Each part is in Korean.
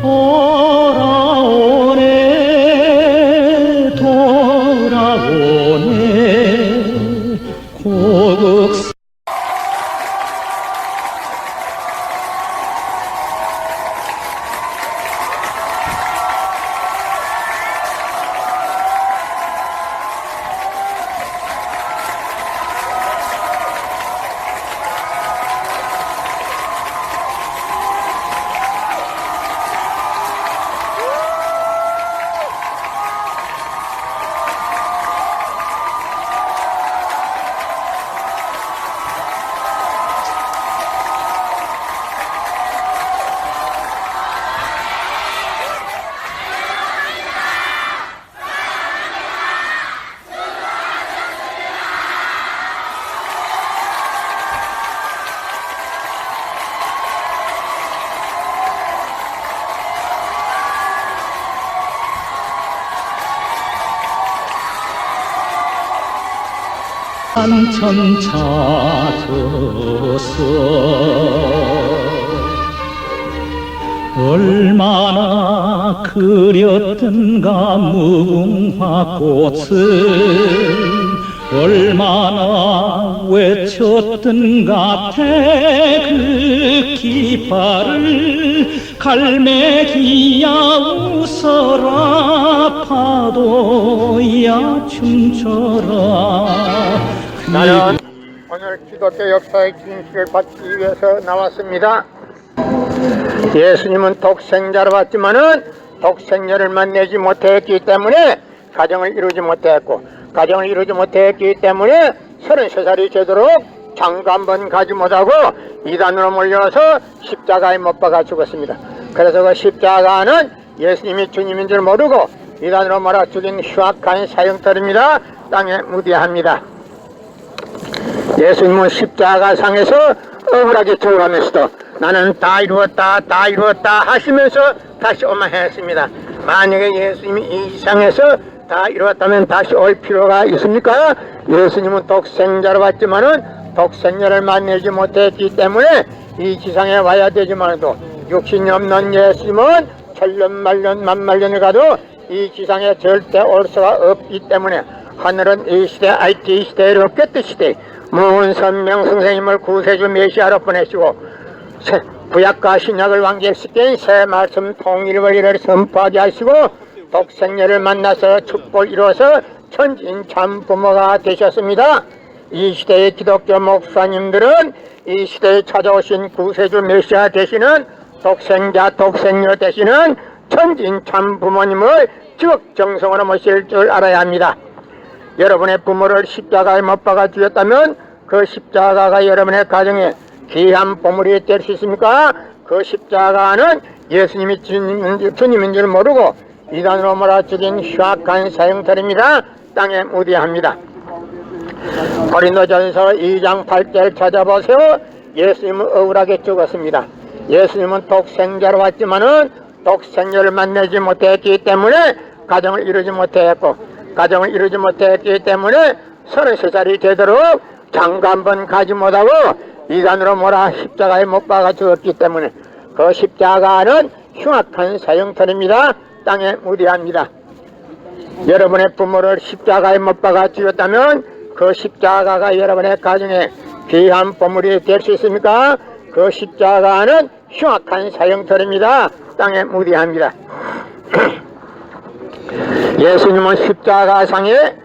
돌아오네 돌아오네 고국 산천 찾아서 얼마나 그렸던가 무궁화 꽃을 얼마나 외쳤던가 태그 깃발을 갈매기야 웃어라 파도야 춤춰라. 나는 오늘 기독교 역사의 진실을 받기 위해서 나왔습니다. 예수님은 독생자로 왔지만은 독생자를 만나지 못했기 때문에 가정을 이루지 못했고, 가정을 이루지 못했기 때문에 33살이 되도록 장가 한번 가지 못하고 이단으로 몰려서 십자가에 못 박아 죽었습니다. 그래서 그 십자가는 예수님이 주님인 줄 모르고 이단으로 몰아 죽인 흉악한 사형터입니다. 땅에 무대합니다. 예수님은 십자가 상에서 억울하게 죽어가면서도 나는 다 이루었다 다 이루었다 하시면서 다시 오마 했습니다. 만약에 예수님이 이 상에서 다 이루었다면 다시 올 필요가 있습니까? 예수님은 독생자로 왔지만은 독생자를 만나지 못했기 때문에 이 지상에 와야 되지만도 육신이 없는 예수님은 천년만년 만만년을 가도 이 지상에 절대 올 수가 없기 때문에 하늘은 이 시대 IT 시대에 롯게트 시대 무은선명 선생님을 구세주 메시아로 보내시고 구약과 신약을 완결시킨 새 말씀 통일원리를 선포하게 하시고 독생녀를 만나서 축복을 이루어서 천진 참 부모가 되셨습니다. 이 시대의 기독교 목사님들은 이 시대에 찾아오신 구세주 메시아 되시는 독생자 독생녀 되시는 천진 참 부모님을 지극정성으로 모실 줄 알아야 합니다. 여러분의 부모를 십자가에 못 박아 주셨다면 그 십자가가 여러분의 가정에 귀한 보물이 될 수 있습니까? 그 십자가는 예수님이 주님인 줄 모르고 이단으로 몰아 죽인 흉악한 사형터입니다. 땅에 무대합니다. 고린도전서 2장 8절 찾아보세요. 예수님은 억울하게 죽었습니다. 예수님은 독생자로 왔지만은 독생자를 만나지 못했기 때문에 가정을 이루지 못했고, 가정을 이루지 못했기 때문에 33살이 되도록 장가 한번 가지 못하고 이단으로 몰아 십자가에 못 박아 죽었기 때문에 그 십자가는 흉악한 사형터입니다. 땅에 무대합니다. 여러분의 부모를 십자가에 못 박아 죽였다면 그 십자가가 여러분의 가정에 귀한 보물이 될 수 있습니까? 그 십자가는 흉악한 사형터입니다. 땅에 무대합니다. 예수님은 십자가상에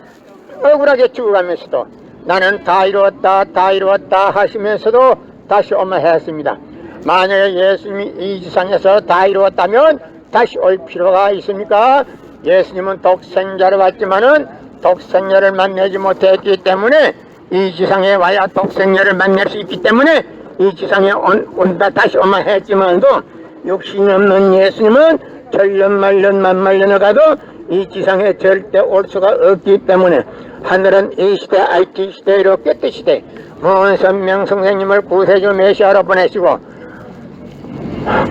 억울하게 죽어가면서도 나는 다 이루었다 다 이루었다 하시면서도 다시 오마 했습니다. 만약에 예수님이 이 지상에서 다 이루었다면 다시 올 필요가 있습니까? 예수님은 독생자로 왔지만은 독생자를 만나지 못했기 때문에 이 지상에 와야 독생자를 만날 수 있기 때문에 이 지상에 온다 다시 오마 했지만도 욕심이 없는 예수님은 천년만년 만만년을 가도 이 지상에 절대 올 수가 없기 때문에 하늘은 이 시대 IT 시대 롯게트 시대 무은선명 선생님을 구세주 메시아로 보내시고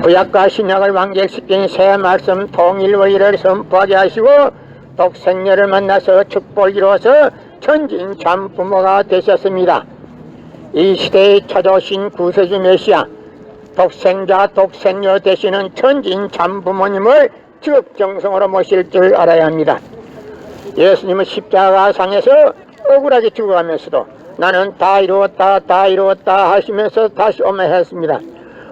구약과 신약을 완결시킨 새 말씀 통일원리를 선포하게 하시고 독생녀를 만나서 축복을 이루어서 천진 참 부모가 되셨습니다. 이 시대에 찾아오신 구세주 메시아 독생자 독생녀 되시는 천진 참부모님을 지극정성으로 모실 줄 알아야 합니다. 예수님은 십자가상에서 억울하게 죽어가면서도 나는 다 이루었다 다 이루었다 하시면서 다시 오며 했습니다.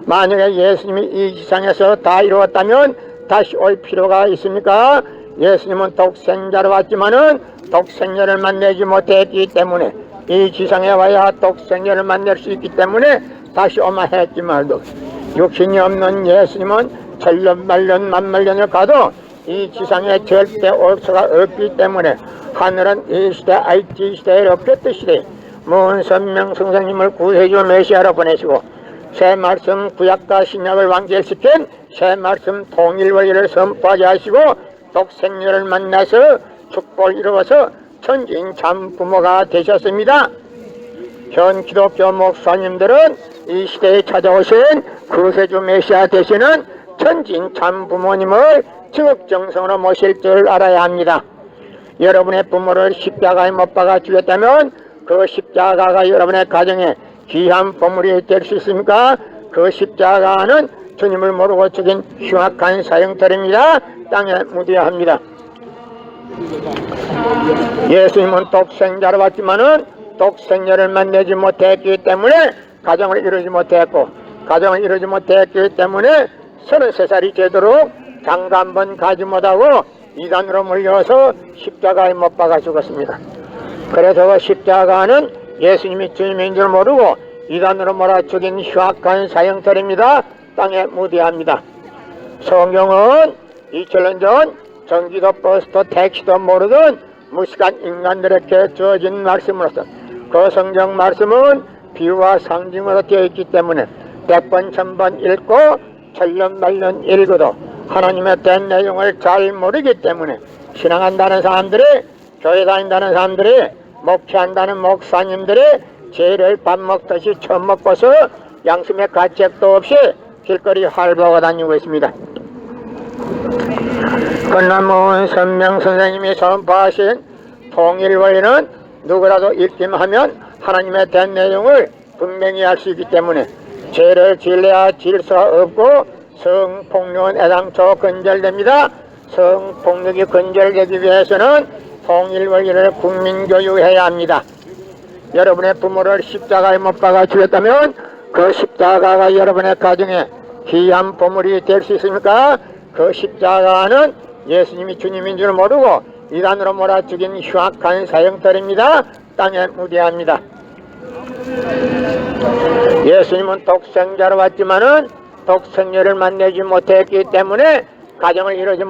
만약에 예수님이 이 세상에서 다 이루었다면 다시 올 필요가 있습니까? 예수님은 독생자로 왔지만은 독생녀를 만나지 못했기 때문에 이 지상에 와야 독생녀를 만날 수 있기 때문에 다시 오마 했지만도 육신이 없는 예수님은 천년 만년 만만년을 가도 이 지상에 절대 올 수가 없기 때문에 하늘은 이 시대 IT 시대의 로켓 시대 문선명 성사님을 구해주 메시아로 보내시고 새 말씀 구약과 신약을 완결시킨 새 말씀 통일원리를 선포하게 하시고 독생녀를 만나서 축복을 이루어서 천진 참부모가 되셨습니다. 현 기독교 목사님들은 이 시대에 찾아오신 구세주 메시아 되시는 천진 참부모님을 지극정성으로 모실 줄 알아야 합니다. 여러분의 부모를 십자가에 못 박아 주겠다면 그 십자가가 여러분의 가정에 귀한 보물이 될 수 있습니까? 그 십자가는 주님을 모르고 죽인 흉악한 사형터입니다. 땅에 묻어야 합니다. 예수님은 독생자로 왔지만은 독생녀를 만나지 못했기 때문에 가정을 이루지 못했고 가정을 이루지 못했기 때문에 33살이 되도록 장가 한 번 가지 못하고 이단으로 몰려서 십자가에 못 박아 죽었습니다. 그래서 그 십자가는 예수님이 주님인 줄 모르고 이단으로 몰아 죽인 흉악한 사형터입니다. 땅에 묻어야 합니다. 성경은 2000년 전 전기도 버스도 택시도 모르던 무식한 인간들에게 주어진 말씀으로서 그 성경 말씀은 비유와 상징으로 되어 있기 때문에 100번 1000번 읽고 천년 말년 읽어도 하나님의 된 내용을 잘 모르기 때문에 신앙한다는 사람들이 교회 다닌다는 사람들이 목회한다는 목사님들이 죄를 밥 먹듯이 처음 먹고서 양심의 가책도 없이 길거리 활보하고 다니고 있습니다. 건남문 선명 선생님이 선포하신 통일원리는 누구라도 읽기만 하면 하나님의 된 내용을 분명히 알 수 있기 때문에 죄를 지려야 질 수가 없고 성폭력은 애당초 근절됩니다. 성폭력이 근절되기 위해서는 통일원리를 국민교육해야 합니다. 여러분의 부모를 십자가에 못 박아 주겠다면 그 십자가가 여러분의 가정에 귀한 보물이 될 수 있습니까? 그 십자가는 예수님이 주님인 줄 모르고 이단으로 몰아 죽인 흉악한 사형터입니다. 땅에 묻어야 합니다. 예수님은 독생자로 왔지만은 독생녀를 만나지 못했기 때문에 가정을 이루지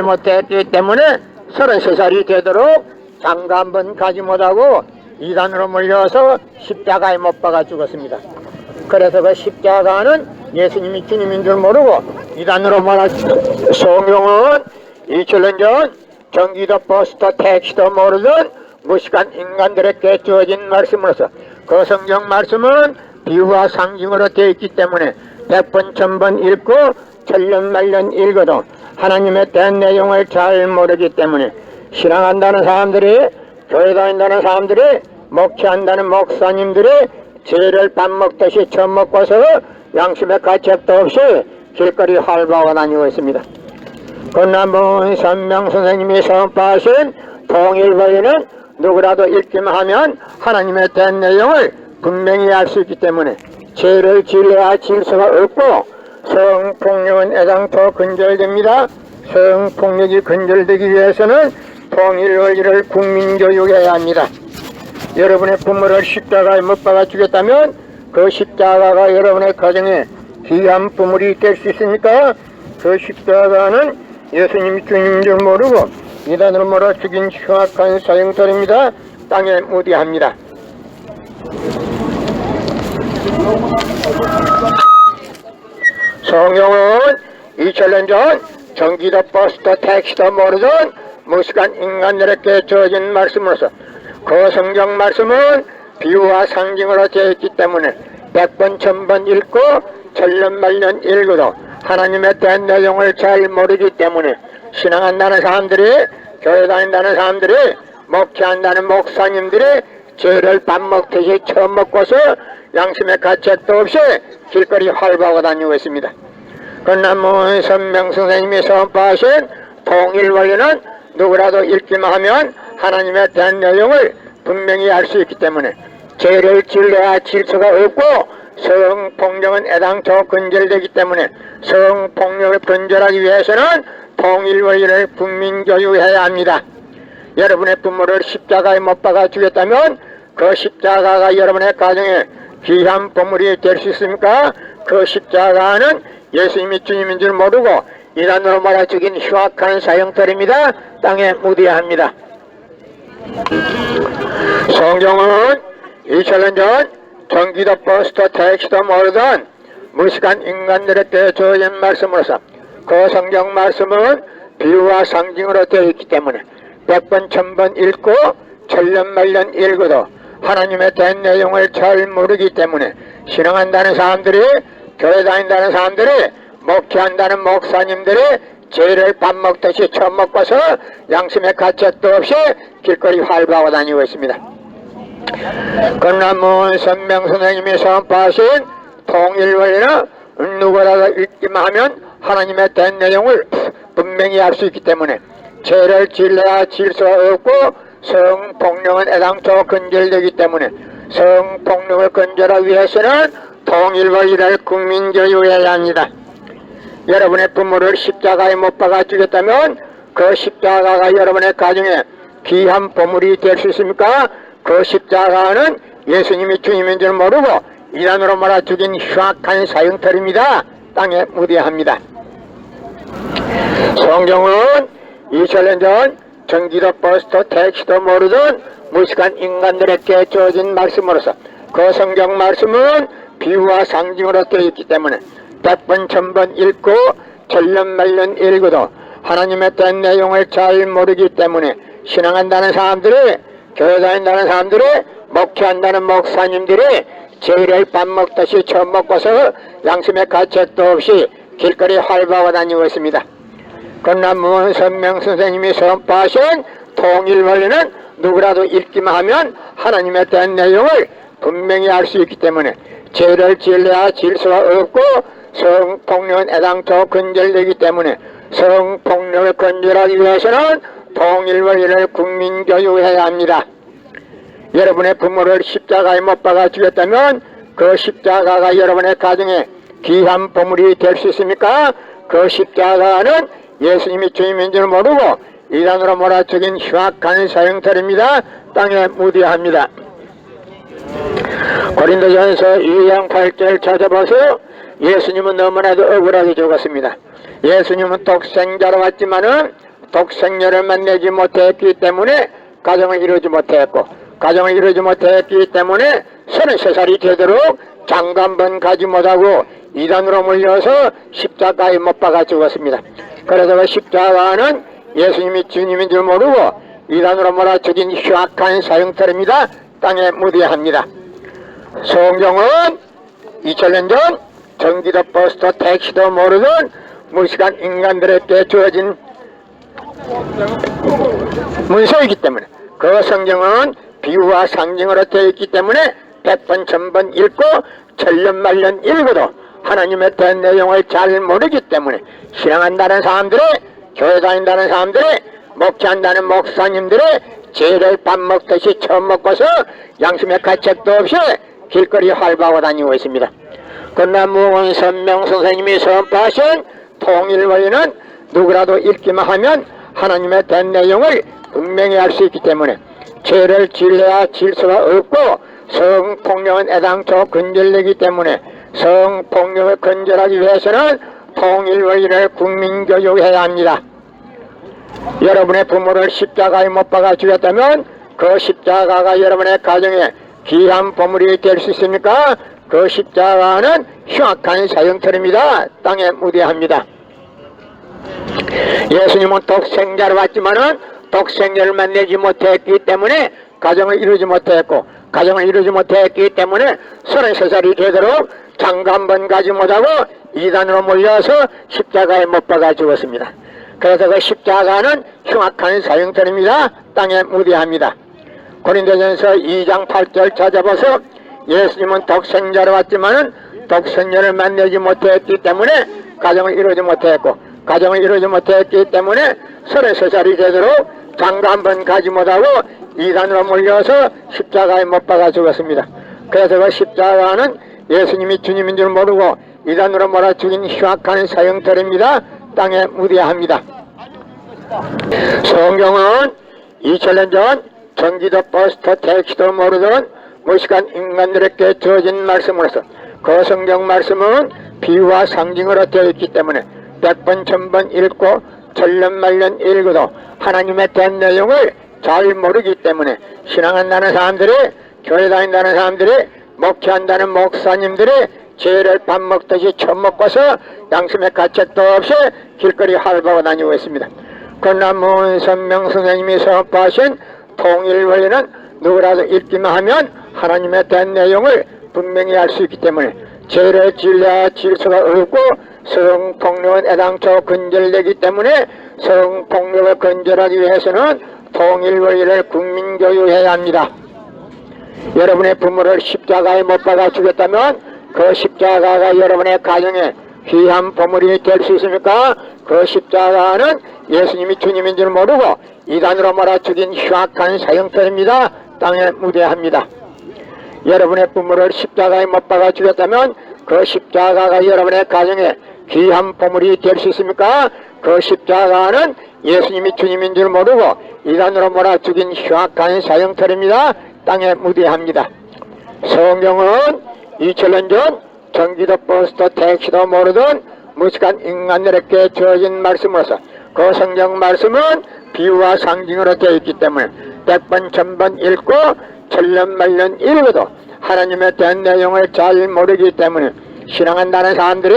못했기 때문에 33살이 되도록 장가 한 번 가지 못하고 이단으로 몰려서 십자가에 못 박아 죽었습니다. 그래서 그 십자가는 예수님이 주님인 줄 모르고 이단으로 몰아 성경은 2000년 전 전기도 버스도 택시도 모르던 무식한 인간들에게 주어진 말씀으로서 그 성경 말씀은 비유와 상징으로 되어 있기 때문에 100번 1000번 읽고 천년 말년 읽어도 하나님의 된 내용을 잘 모르기 때문에 신앙한다는 사람들이 교회 다닌다는 사람들이 목회한다는 목사님들이 죄를 밥 먹듯이 처음 먹고서 양심의 가책도 없이 길거리 활보하고 다니고 있습니다. 건남문 선명 선생님이 선포하신 통일원리는 누구라도 읽기만 하면 하나님의 된 내용을 분명히 알 수 있기 때문에 죄를 지려야 질 수가 없고 성폭력은 애당초 근절됩니다. 성폭력이 근절되기 위해서는 통일원리를 국민교육해야 합니다. 여러분의 부모를 십자가에 못 박아 주겠다면 그 십자가가 여러분의 가정에 귀한 부물이 될 수 있습니까? 그 십자가는 예수님이 주님인 줄 모르고 이단으로 몰아 죽인 흉악한 사형터입니다. 땅에 묻어야 합니다. 성경은 2000년 전 전기도 버스도 택시도 모르던 무식한 인간들에게 주어진 말씀으로서 그 성경 말씀은 비유와 상징으로 되어 있기 때문에 100번 1000번 읽고 천년 말년 읽어도 하나님의 된 내용을 잘 모르기 때문에 신앙한다는 사람들이 교회 다닌다는 사람들이 목회한다는 목사님들이 죄를 밥 먹듯이 처음 먹고서 양심의 가책도 없이 길거리 활보하고 다니고 있습니다. 그러나 문선명 선생님이 선포하신 통일원리는 누구라도 읽기만 하면 하나님에 대한 내용을 분명히 알 수 있기 때문에 죄를 질러야 질서가 없고 성폭력은 애당초 근절되기 때문에 성폭력을 근절하기 위해서는 통일원리를 국민교육해야 합니다. 여러분의 부모를 십자가에 못 박아 주겠다면 그 십자가가 여러분의 가정에 귀한 보물이 될 수 있습니까? 그 십자가는 예수님이 주님인 줄 모르고 이단으로 몰아 죽인 흉악한 사형터입니다. 땅에 묻어야 합니다. 성경은 2000년 전 전기도 버스도 택시도 모르던 무식한 인간들에게 주어진 말씀으로서 그 성경 말씀은 비유와 상징으로 되어 있기 때문에 100번 1000번 읽고 천년만년 읽어도 하나님에 대한 내용을 잘 모르기 때문에 신앙한다는 사람들이, 교회 다닌다는 사람들이, 목회한다는 목사님들이 죄를 밥 먹듯이 처음 먹고서 양심의 가책도 없이 길거리 활보하고 다니고 있습니다. 그러나 문선명 선생님이 선포하신 통일원리는 누구라도 읽기만 하면 하나님에 대한 내용을 분명히 알 수 있기 때문에 죄를 질러야 질서가 없고 성폭력은 애당초 근절되기 때문에 성폭력을 근절하기 위해서는 통일원리를 국민교육해야 합니다. 여러분의 부모를 십자가에 못 박아 주겠다면 그 십자가가 여러분의 가정에 귀한 보물이 될 수 있습니까? 그 십자가는 예수님이 주님인 줄 모르고 이단으로 몰아 죽인 흉악한 사형터입니다. 땅에 묻어야 합니다. 성경은 2000년 전 전기도 버스도 택시도 모르던 무식한 인간들에게 주어진 말씀으로서 그 성경 말씀은 비유와 상징으로 되어 있기 때문에 100번 1000번 읽고 천년만년 읽어도 하나님에 대한 내용을 잘 모르기 때문에 신앙한다는 사람들이, 교회 다닌다는 사람들이, 목회한다는 목사님들이 죄를 밥 먹듯이 처음 먹고서 양심의 가책도 없이 길거리 활보하고 다니고 있습니다. 그러나 문선명 선생님이 선포하신 통일원리는 누구라도 읽기만 하면 하나님에 대한 내용을 분명히 알 수 있기 때문에 죄를 질러야 질서가 없고 성폭력은 애당초 근절되기 때문에 성폭력을 근절하기 위해서는 통일원리를 국민교육해야 합니다. 여러분의 부모를 십자가에 못 박아 주겠다면 그 십자가가 여러분의 가정에 귀한 보물이 될 수 있습니까? 그 십자가는 예수님이 주님인 줄 모르고 이단으로 몰아 죽인 흉악한 사형터입니다. 땅에 묻어야 합니다. 고린도전서 2장 8절 찾아봐서 예수님은 너무나도 억울하게 죽었습니다. 예수님은 독생자로 왔지만은 독생녀를 만나지 못했기 때문에 가정을 이루지 못했고, 가정을 이루지 못했기 때문에 33살이 되도록 장가 한 번 가지 못하고 이단으로 몰려서 십자가에 못 박아 죽었습니다. 그래서 그 십자가는 예수님이 주님인 줄 모르고 이단으로 몰아 죽인 흉악한 사형터입니다. 땅에 묻어야 합니다. 성경은 2000년 전 전기도 버스도 택시도 모르던 무식한 인간들에게 주어진 문서이기 때문에 그 성경은 비유와 상징으로 되어 있기 때문에 100번 1000번 읽고 천년만년 읽어도 하나님에 대한 내용을 잘 모르기 때문에 신앙한다는 사람들이, 교회 다닌다는 사람들이, 목회한다는 목사님들이 죄를 밥 먹듯이 처음 먹고서 양심의 가책도 없이 길거리 활보하고 다니고 있습니다. 그러나 문선명 선생님이 선포하신 통일원리는 누구라도 읽기만 하면 하나님에 대한 내용을 분명히 알 수 있기 때문에 죄를 질러야 질서가 없고 성폭력은 애당초 근절되기 때문에 성폭력을 근절하기 위해서는 통일원리를 국민교육해야 합니다. 여러분의 부모를 십자가에 못 박아 주겠다면 그 십자가가 여러분의 가정에 귀한 보물이 될 수 있습니까? 그 십자가는 흉악한 사형터입니다. 땅에 묻어야 합니다. 예수님은 독생자로 왔지만은 독생자를 만나지 못했기 때문에 가정을 이루지 못했고, 가정을 이루지 못했기 때문에 33살이 되도록 장가 한 번 가지 못하고 이단으로 몰려서 십자가에 못 박아 죽었습니다. 그래서 그 십자가는 흉악한 사형터입니다. 땅에 묻어야 합니다. 고린도전서 2장 8절 찾아봐서 예수님은 독생자로 왔지만은 독생자를 만나지 못했기 때문에 가정을 이루지 못했고, 가정을 이루지 못했기 때문에 33살이 되도록 장가 한 번 가지 못하고 이단으로 몰려서 십자가에 못 박아 죽었습니다. 그래서 그 십자가는 예수님이 주님인 줄 모르고 이단으로 몰아 죽인 흉악한 사형터입니다. 땅에 무대합니다. 성경은 2000년 전 전기도 버스터 택시도 모르던 무식한 인간들에게 주어진 말씀으로서 그 성경 말씀은 비유와 상징으로 되어 있기 때문에 100번 1000번 읽고 천년만년 읽어도 하나님의 된 내용을 잘 모르기 때문에 신앙한다는 사람들이, 교회 다닌다는 사람들이, 목회한다는 목사님들이 죄를 밥 먹듯이 처먹고서 양심의 가책도 없이 길거리 활보하고 다니고 있습니다. 그러나 문선명 선생님이 선포하신 통일원리는 누구라도 읽기만 하면 하나님의 된 내용을 분명히 알 수 있기 때문에 죄를 진리와 질서가 없고 성폭력은 애당초 근절되기 때문에 성폭력을 근절하기 위해서는 통일원리를 국민교육해야 합니다. 여러분의 부모를 십자가에 못 박아 죽였다면 그 십자가가 여러분의 가정에 귀한 보물이 될 수 있습니까? 그 십자가는 예수님이 주님인 줄 모르고 이단으로 몰아 죽인 흉악한 사형터입니다. 땅에 무대합니다. 여러분의 부모를 십자가에 못 박아 죽였다면 그 십자가가 여러분의 가정에 귀한 보물이 될 수 있습니까? 그 십자가는 예수님이 주님인 줄 모르고 이단으로 몰아 죽인 흉악한 사형터입니다. 땅에 무대합니다. 성경은 2000년 전 전기도 버스도 택시도 모르던 무식한 인간들에게 주어진 말씀으로서 그 성경 말씀은 비유와 상징으로 되어 있기 때문에 100번 1000번 읽고 천년만년 읽어도 하나님의 된 내용을 잘 모르기 때문에 신앙한다는 사람들이,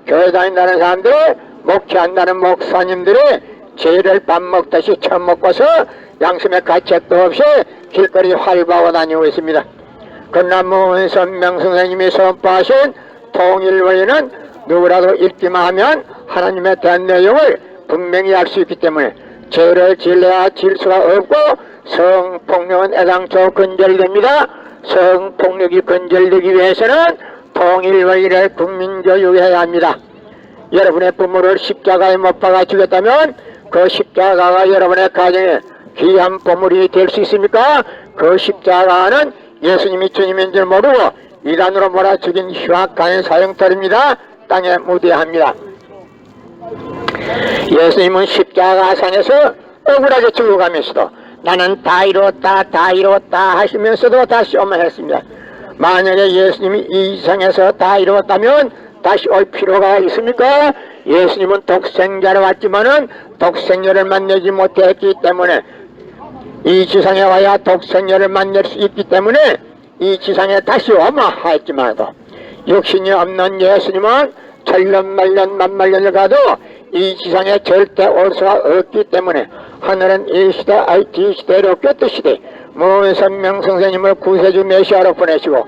교회 다닌다는 사람들이, 목회한다는 목사님들이 죄를 밥 먹듯이 처먹고서 양심의 가책도 없이 길거리 활보하고 다니고 있습니다. 그러나 문선명 선생님이 선포하신 통일원리는 누구라도 읽기만 하면 하나님의 된 내용을 분명히 알 수 있기 때문에 죄를 진리와 질서가 없고 성폭력은 애당초 근절됩니다. 성폭력이 근절되기 위해서는 통일원리를 국민교육해야 합니다. 여러분의 부모를 십자가에 못 박아 죽였다면 그 십자가가 여러분의 가정에 귀한 보물이 될 수 있습니까? 그 십자가는 예수님이 주님인 줄 모르고 이단으로 몰아 죽인 흉악한 사형터입니다. 땅에 무대합니다. 예수님은 십자가상에서 억울하게 죽어가면서도 나는 다 이루었다 다 이루었다 하시면서도 다시 오마 했습니다. 만약에 예수님이 이 세상에서 다 이루었다면 다시 올 필요가 있습니까? 예수님은 독생자로 왔지만은 독생자를 만나지 못했기 때문에 이 지상에 와야 독생자를 만날 수 있기 때문에 이 지상에 다시 오마 하였지만도 육신이 없는 예수님은 천년만년 만만년을 가도 이 지상에 절대 올 수가 없기 때문에 하늘은 이 시대 IT 시대로 꿰뜨시되 문선명 선생님을 구세주 메시아로 보내시고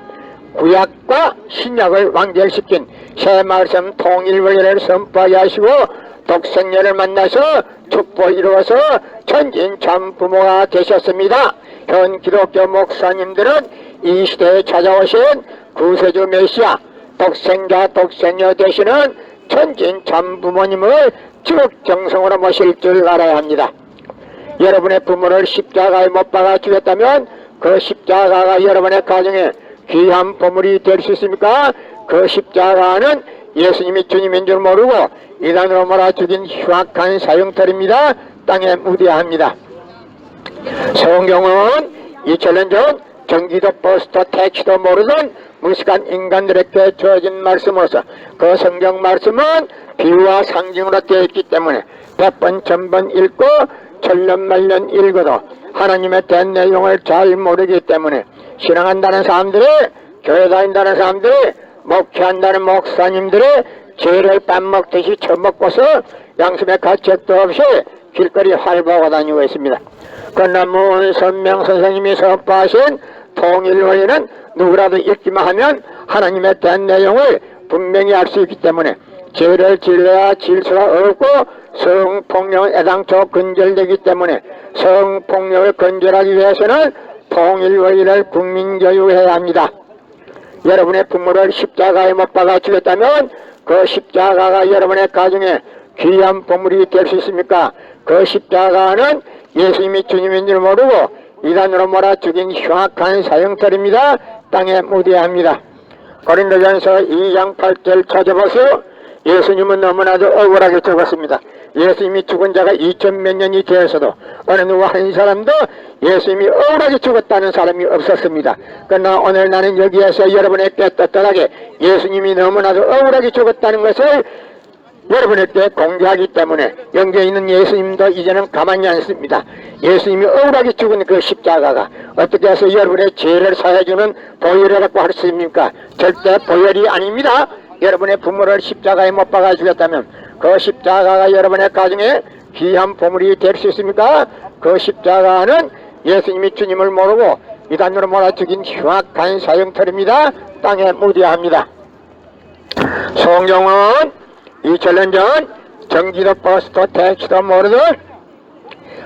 구약과 신약을 완결시킨 새 말씀 통일원리를 선포하게 하시고 독생자를 만나서 축복 이루어서 천진참 부모가 되셨습니다. 현 기독교 목사님들은 이 시대에 찾아오신 구세주 메시아 독생자 되시는 천진참 부모님을 지극정성으로 모실 줄 알아야 합니다. 여러분의 부모를 십자가에 못 박아 죽였다면 그 십자가가 여러분의 가정에 귀한 보물이 될 수 있습니까? 그 십자가는 예수님이 주님인 줄 모르고 이단으로 몰아 죽인 흉악한 사형터입니다. 땅에 무대합니다. 성경은 2000년 전 전기도 버스도 택시도 모르던 무식한 인간들에게 주어진 말씀으로서 그 성경 말씀은 비유와 상징으로 되어 있기 때문에 100번 1000번 읽고 천년만년 읽어도 하나님의 된 내용을 잘 모르기 때문에 신앙한다는 사람들이, 교회 다닌다는 사람들이, 목회한다는 목사님들이 죄를 밥 먹듯이 처먹고서 양심의 가책도 없이 길거리 활보하고 다니고 있습니다. 그러나 문선명 선생님이 선포하신 통일원리는 누구라도 읽기만 하면 하나님의 된 내용을 분명히 알 수 있기 때문에 죄를 진리와 질서가 없고 성폭력은 애당초 근절되기 때문에 성폭력을 근절하기 위해서는 통일의를 국민교육해야 합니다. 여러분의 부모를 십자가에 못 박아 죽였다면 그 십자가가 여러분의 가정에 귀한 보물이 될 수 있습니까? 그 십자가는 예수님이 주님인 줄 모르고 이단으로 몰아 죽인 흉악한 사형털입니다. 땅에 묻어야 합니다. 고린도전서 2장 8절 찾아보세요. 예수님은 너무나도 억울하게 죽었습니다. 예수님이 죽은 자가 2000몇 년이 되어서도 어느 누구 한 사람도 예수님이 억울하게 죽었다는 사람이 없었습니다. 그러나 오늘 나는 여기에서 여러분에게 떳떳하게 예수님이 너무나도 억울하게 죽었다는 것을 여러분에게 공개하기 때문에 영계에 있는 예수님도 이제는 가만히 않습니다. 예수님이 억울하게 죽은 그 십자가가 어떻게 해서 여러분의 죄를 사해주는 보혈이라고 할 수 있습니까? 절대 보혈이 아닙니다. 여러분의 부모를 십자가에 못 박아 죽였다면 그 십자가가 여러분의 가정에 귀한 보물이 될 수 있습니까? 그 십자가는 예수님이 주님을 모르고 이단으로 몰아 죽인 흉악한 사형털입니다. 땅에 묻어야 합니다. 성경은 2000년 전 전기도 버스도 택시도 모르던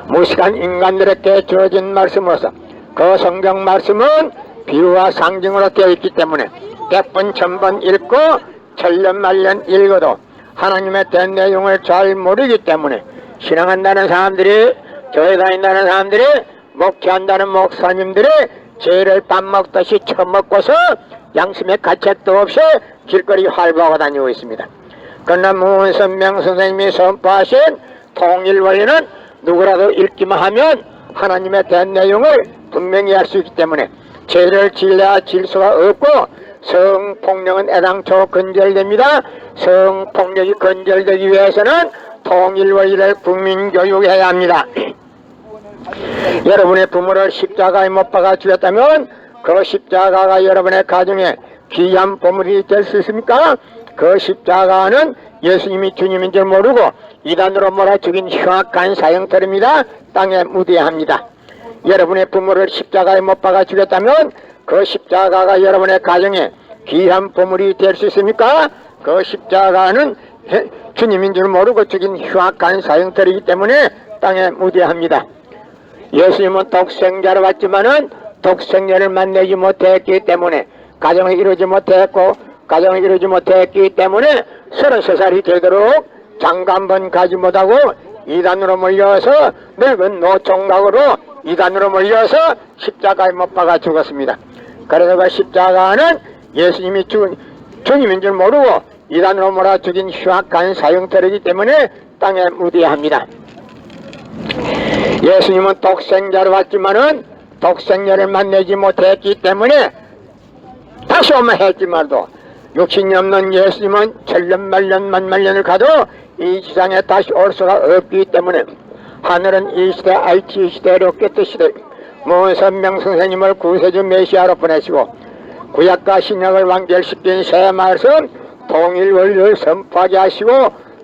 무식한 인간들에게 주어진 말씀으로서 그 성경 말씀은 비유와 상징으로 되어 있기 때문에 100번 1000번 읽고 천년만년 읽어도 하나님의 된 내용을 잘 모르기 때문에 신앙한다는 사람들이, 교회 다닌다는 사람들이, 목회한다는 목사님들이 죄를 밥 먹듯이 처먹고서 양심의 가책도 없이 길거리 활보하고 다니고 있습니다. 그러나 문선명 선생님이 선포하신 통일원리는 누구라도 읽기만 하면 하나님의 된 내용을 분명히 알 수 있기 때문에 죄를 질려야 질 수가 없고 성폭력은 애당초 건절됩니다. 성폭력이 건절되기 위해서는 통일원리를 국민교육해야 합니다. 여러분의 부모를 십자가에 못 박아 죽였다면 그 십자가가 여러분의 가정에 귀한 보물이 될 수 있습니까? 그 십자가는 예수님이 주님인 줄 모르고 이단으로 몰아 죽인 흉악한 사형털입니다. 땅에 묻어야 합니다. 여러분의 부모를 십자가에 못 박아 죽였다면 그 십자가가 여러분의 가정에 귀한 보물이 될 수 있습니까? 그 십자가는 주님인 줄 모르고 죽인 흉악한 사형털이기 때문에 땅에 묻어야 합니다. 예수님은 독생자로 왔지만은 독생자를 만나지 못했기 때문에 가정을 이루지 못했기 때문에 33살이 되도록 장가 한 번 가지 못하고 이단으로 몰려서 늙은 노총각으로 이단으로 몰려서 십자가에 못 박아 죽었습니다. 그래서 그 십자가는 예수님이 주님인 줄 모르고 이단으로 몰아 죽인 흉악한 사형털이기 때문에 땅에 묻어야 합니다. 예수님은 독생자로 왔지만은 독생자를 만나지 못했기 때문에 다시 오면 했지만도 육신이 없는 예수님은 천년만년 만만년을 가도 이 세상에 다시 올 수가 없기 때문에 하늘은 이 시대 IT 시대 로켓 시대 문선명 선생님을 구세주 메시아로 보내시고 구약과 신약을 완결시킨 새 말씀 통일원리를 선포하게 하시고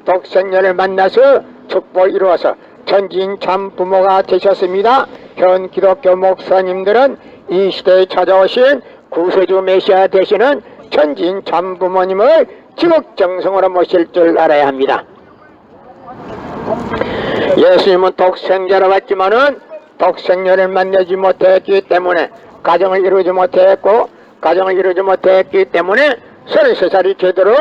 독생자를 만나서 축복을 이루어서 천지인 참 부모가 되셨습니다. 현 기독교 목사님들은 이 시대에 찾아오신 구세주 메시아 되시는 천지인 참 부모님을 지극정성으로 모실 줄 알아야 합니다. 예수님은 독생자로 왔지만은 독생자를 만나지 못했기 때문에 가정을 이루지 못했기 때문에 33살이 되도록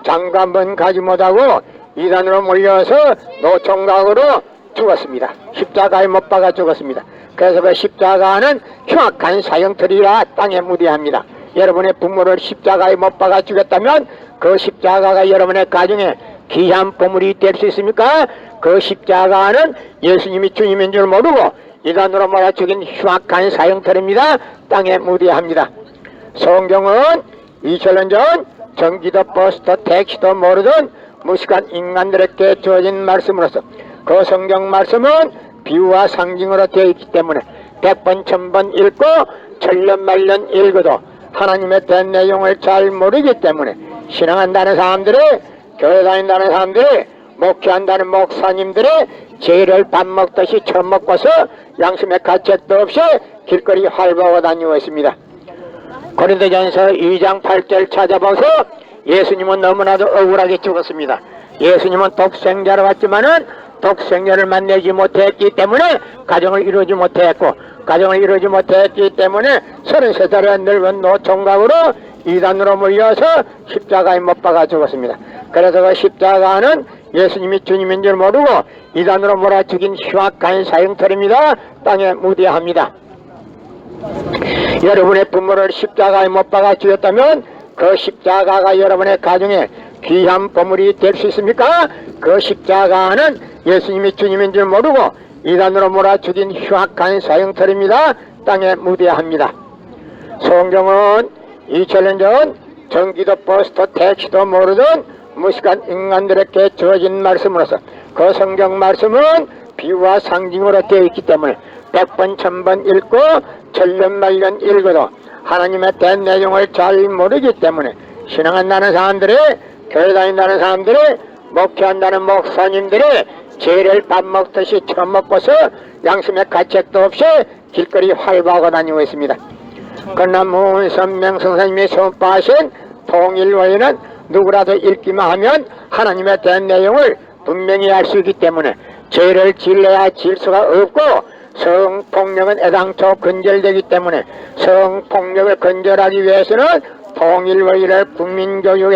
장가 한 번 가지 못하고 이단으로 몰려서 노총각으로 죽었습니다. 십자가에 못 박아 죽었습니다. 그래서 그 십자가는 흉악한 사형털이라 땅에 묻어야 합니다. 여러분의 부모를 십자가에 못 박아 죽였다면 그 십자가가 여러분의 가정에 귀한 보물이 될 수 있습니까? 그 십자가는 예수님이 주님인 줄 모르고 이단으로 몰아 죽인 흉악한 사형털입니다. 땅에 묻어야 합니다. 성경은 2000년 전 전기도 버스도 택시도 모르던 무식한 인간들에게 주어진 말씀으로서 그 성경 말씀은 비유와 상징으로 되어 있기 때문에 100번 1000번 읽고 천년만년 읽어도 하나님의 된 내용을 잘 모르기 때문에 신앙한다는 사람들이, 교회 다닌다는 사람들이, 목회한다는 목사님들이 죄를 밥 먹듯이 처먹고서 양심의 가책도 없이 길거리 활보하고 다니고 있습니다. 고린도전서 2장 8절 찾아보서 예수님은 너무나도 억울하게 죽었습니다. 예수님은 독생자로 왔지만은 독생녀를 만나지 못했기 때문에 가정을 이루지 못했고, 가정을 이루지 못했기 때문에 33살의 늙은 노총각으로 이단으로 몰려서 십자가에 못 박아 죽었습니다. 그래서 그 십자가는 예수님이 주님인 줄 모르고 이단으로 몰아 죽인 흉악한 사형털입니다. 땅에 무대합니다. 여러분의 부모를 십자가에 못 박아 죽였다면 그 십자가가 여러분의 가정에 귀한 보물이 될 수 있습니까? 그 십자가는 예수님이 주님인 줄 모르고 이단으로 몰아 죽인 흉악한 사형털입니다. 땅에 무대합니다. 성경은 2000년 전 전기도 버스도 택시도 모르던 무식한 인간들에게 주어진 말씀으로서 그 성경 말씀은 비유와 상징으로 되어 있기 때문에 100번 1000번 읽고 천년 말년 읽어도 하나님의 된 내용을 잘 모르기 때문에 신앙한다는 사람들이, 교회 다닌다는 사람들이, 목회한다는 목사님들이 죄를 밥 먹듯이 처먹고서 양심의 가책도 없이 길거리 활보하고 다니고 있습니다. 그러나 문선명 선생님이 선포하신 통일원리는 누구라도 읽기만 하면 하나님의 된 내용을 분명히 알 수 있기 때문에 죄를 질러야 질 수가 없고, 성폭력은 애당초 근절되기 때문에 성폭력을 근절하기 위해서는 통일원리를 국민교육에